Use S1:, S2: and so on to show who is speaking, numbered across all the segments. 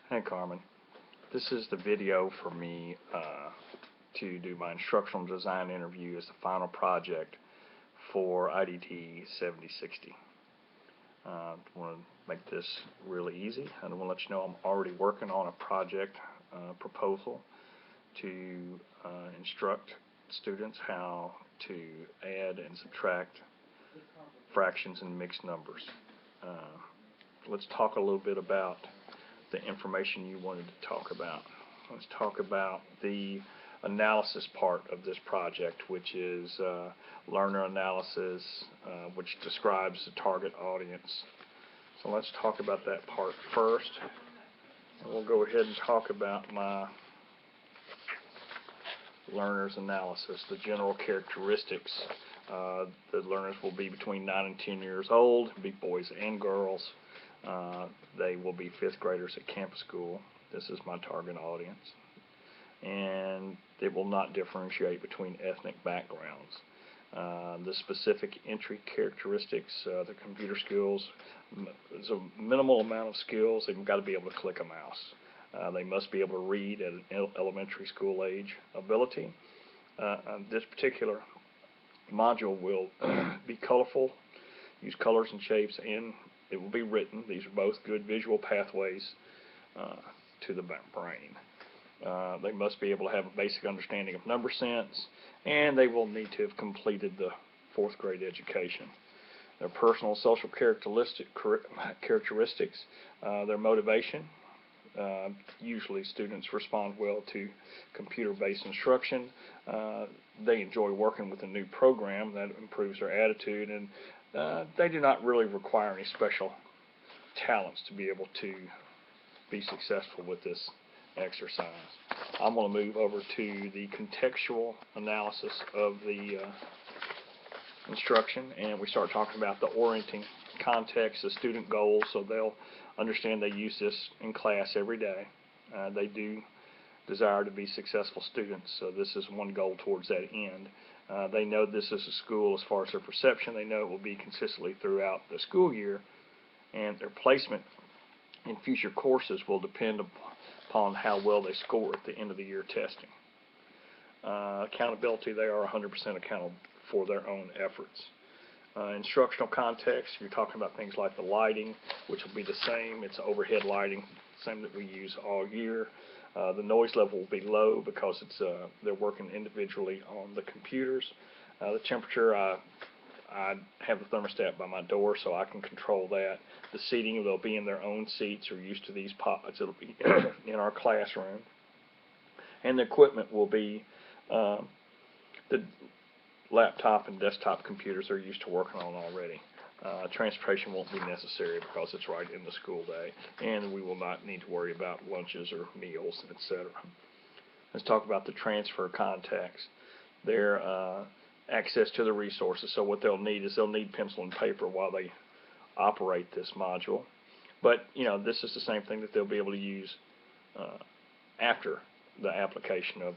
S1: Hey Carmen, this is the video for me to do my instructional design interview as the final project for IDT 7060. I want to make this really easy. I want to let you know I'm already working on a project proposal to instruct students how to add and subtract fractions and mixed numbers. Let's talk a little bit about the information you wanted to talk about. Let's talk about the analysis part of this project, which is learner analysis, which describes the target audience. So let's talk about that part first. And we'll go ahead and talk about my learner's analysis, the general characteristics. The learners will be between 9 and 10 years old, be boys and girls. They will be 5th graders at campus school. This is my target audience. And it will not differentiate between ethnic backgrounds. The specific entry characteristics, the computer skills, there's a minimal amount of skills. They've got to be able to click a mouse. They must be able to read at an elementary school age ability. This particular module will be colorful, use colors and shapes, and it will be written. These are both good visual pathways to the brain. They must be able to have a basic understanding of number sense, and they will need to have completed the 4th grade education. Their personal and social characteristics, their motivation. Usually students respond well to computer-based instruction. They enjoy working with a new program that improves their attitude, and they do not really require any special talents to be able to be successful with this exercise. I'm going to move over to the contextual analysis of the instruction, and we start talking about the orienting context, the student goals, so they'll understand they use this in class every day. They do desire to be successful students, so this is one goal towards that end. They know this is a school as far as their perception. They know it will be consistently throughout the school year, and their placement in future courses will depend upon how well they score at the end of the year testing. Accountability, they are 100% accountable for their own efforts. Instructional context, you're talking about things like the lighting, which will be the same. It's overhead lighting, same that we use all year. The noise level will be low because it's they're working individually on the computers. The temperature, I have the thermostat by my door, so I can control that. The seating, they'll be in their own seats or used to these pods. It'll be in our classroom. And the equipment will be the laptop and desktop computers they're used to working on already. Transportation won't be necessary because it's right in the school day, and we will not need to worry about lunches or meals, etc. Let's talk about the transfer contacts. Their access to the resources. So what they'll need is they'll need pencil and paper while they operate this module. But this is the same thing that they'll be able to use after the application of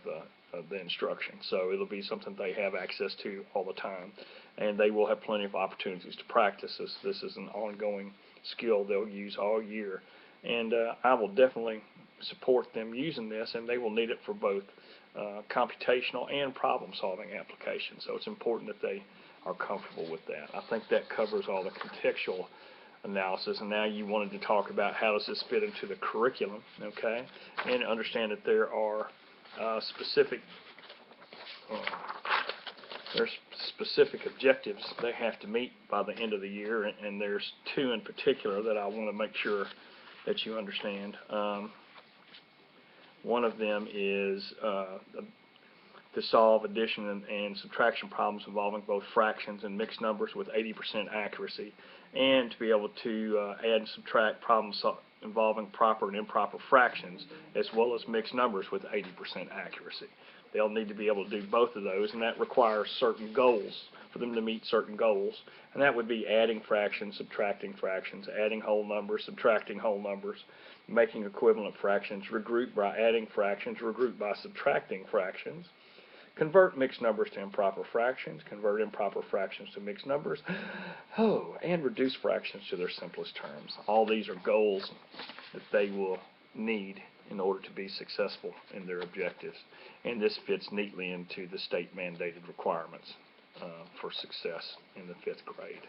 S1: the instruction. So it'll be something they have access to all the time, and they will have plenty of opportunities to practice this. This is an ongoing skill they'll use all year, and I will definitely support them using this, and they will need it for both computational and problem-solving applications. So it's important that they are comfortable with that. I think that covers all the contextual analysis, and now you wanted to talk about how does this fit into the curriculum, okay? And understand that there are specific objectives they have to meet by the end of the year, and there's 2 in particular that I want to make sure that you understand. One of them is to solve addition and subtraction problems involving both fractions and mixed numbers with 80% accuracy, and to be able to add and subtract problems involving proper and improper fractions, as well as mixed numbers with 80% accuracy. They'll need to be able to do both of those, and that requires certain goals for them to meet certain goals, and that would be adding fractions, subtracting fractions, adding whole numbers, subtracting whole numbers, making equivalent fractions, regroup by adding fractions, regroup by subtracting fractions, convert mixed numbers to improper fractions, convert improper fractions to mixed numbers, and reduce fractions to their simplest terms. All these are goals that they will need in order to be successful in their objectives. And this fits neatly into the state mandated requirements for success in the 5th grade.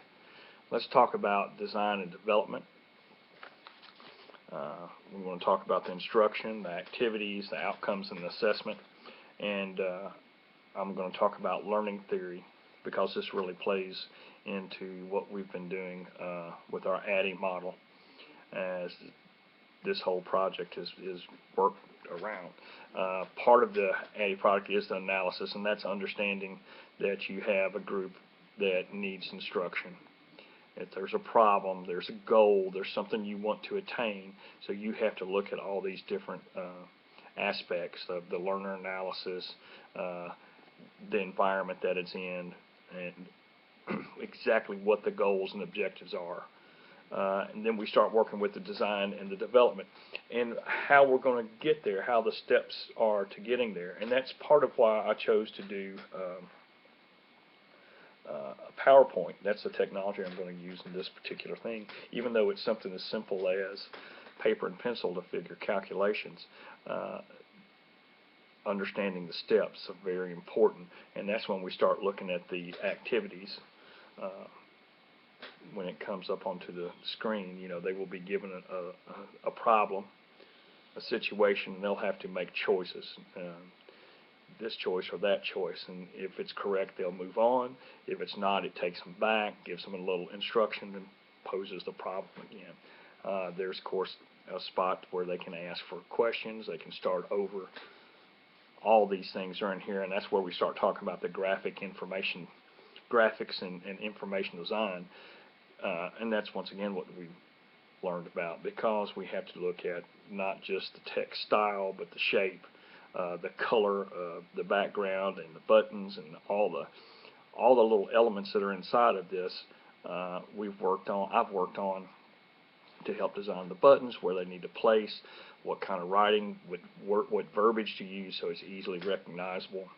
S1: Let's talk about design and development. We want to talk about the instruction, the activities, the outcomes, and the assessment. And I'm going to talk about learning theory because this really plays into what we've been doing with our ADDIE model as this whole project is worked around. Part of the ADDIE project is the analysis, and that's understanding that you have a group that needs instruction. If there's a problem, there's a goal, there's something you want to attain, so you have to look at all these different aspects of the learner analysis, the environment that it's in, and exactly what the goals and objectives are. And then we start working with the design and the development and how we're going to get there, how the steps are to getting there. And that's part of why I chose to do a PowerPoint. That's the technology I'm going to use in this particular thing, even though it's something as simple as paper and pencil to figure calculations. Understanding the steps are very important, and that's when we start looking at the activities. When it comes up onto the screen, you know, they will be given a problem, a situation, and they'll have to make choices. This choice or that choice, and if it's correct, they'll move on. If it's not, it takes them back, gives them a little instruction, and poses the problem again. There's, of course, a spot where they can ask for questions. They can start over. All these things are in here, and that's where we start talking about the graphics and information design. And that's, once again, what we learned about, because we have to look at not just the text style, but the shape, the color, the background, and the buttons, and all the little elements that are inside of this. I've worked on to help design the buttons, where they need to place, what kind of writing, what verbiage to use so it's easily recognizable.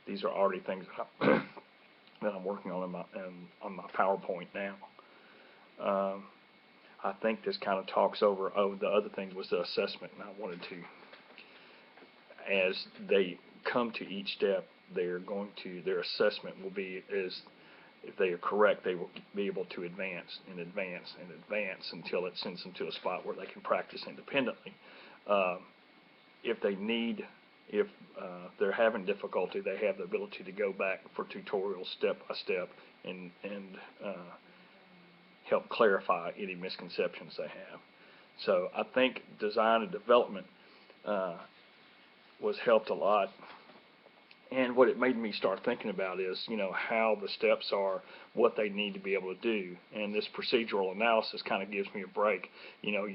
S1: These are already things that I'm working on my PowerPoint now. I think this kind of talks over. Oh, the other thing was the assessment, and I wanted to, as they come to each step, their assessment will be, as if they are correct, they will be able to advance and advance and advance until it sends them to a spot where they can practice independently. If they're having difficulty, they have the ability to go back for tutorials step by step and help clarify any misconceptions they have. So I think design and development was helped a lot. And what it made me start thinking about is, you know, how the steps are, what they need to be able to do. And this procedural analysis kind of gives me a break. You know,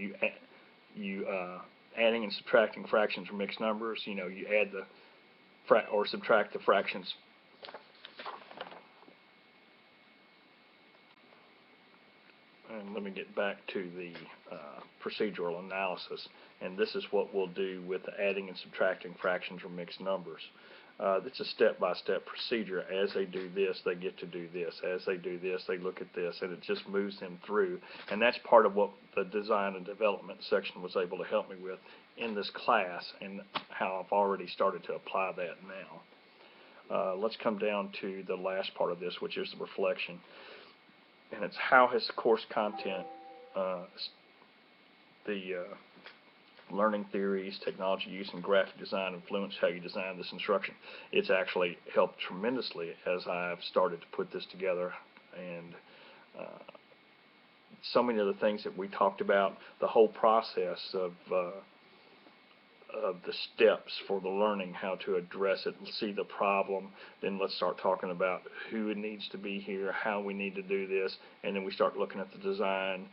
S1: adding and subtracting fractions or mixed numbers. You know, you add or subtract the fractions. And let me get back to the procedural analysis. And this is what we'll do with the adding and subtracting fractions or mixed numbers. It's a step-by-step procedure. As they do this, they get to do this. As they do this, they look at this, and it just moves them through. And that's part of what the design and development section was able to help me with in this class, and how I've already started to apply that now. Let's come down to the last part of this, which is the reflection. And it's how has the course content, learning theories, technology use, and graphic design influence how you design this instruction. It's actually helped tremendously as I've started to put this together, and so many of the things that we talked about, the whole process of the steps for the learning, how to address it and see the problem. Then let's start talking about who needs to be here, how we need to do this, and then we start looking at the design,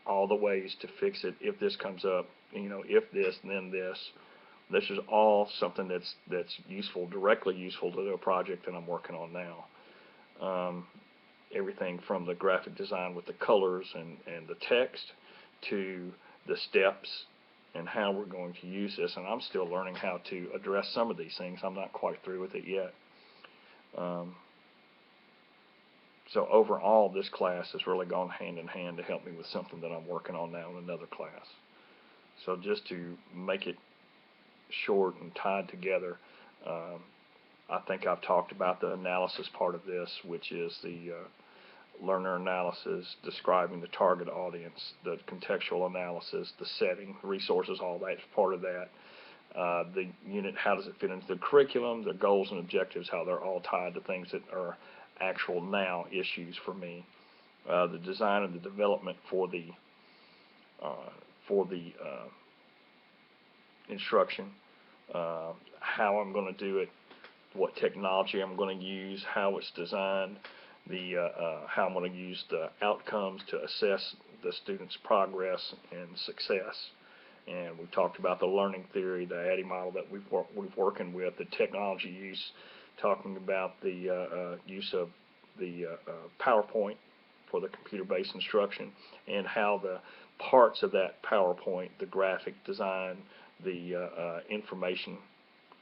S1: all the ways to fix it if this comes up, you know, if this, then this. This is all something that's useful, directly useful to the project that I'm working on now. Everything from the graphic design with the colors and the text to the steps and how we're going to use this. And I'm still learning how to address some of these things. I'm not quite through with it yet. So overall, this class has really gone hand in hand to help me with something that I'm working on now in another class. So just to make it short and tied together, I think I've talked about the analysis part of this, which is the learner analysis, describing the target audience, the contextual analysis, the setting, resources, all that's part of that. The unit, how does it fit into the curriculum, the goals and objectives, how they're all tied to things that are actual now issues for me. The design and the development for the instruction, how I'm going to do it, what technology I'm going to use, how it's designed, how I'm going to use the outcomes to assess the student's progress and success. And we talked about the learning theory, the ADDIE model that we've working with, the technology use, talking about the use of the PowerPoint for the computer-based instruction, and how the parts of that PowerPoint, the graphic design, the information,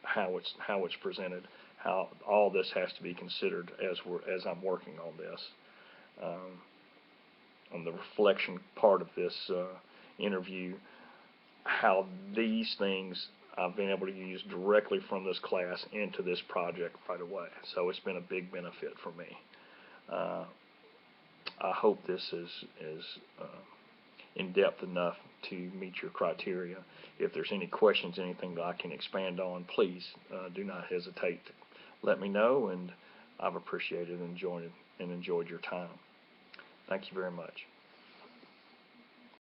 S1: how it's presented, how all this has to be considered as I'm working on this. On the reflection part of this interview, how these things I've been able to use directly from this class into this project right away. So it's been a big benefit for me. I hope this is in-depth enough to meet your criteria. If there's any questions, anything that I can expand on, please do not hesitate to let me know, and I've appreciated and enjoyed your time. Thank you very much.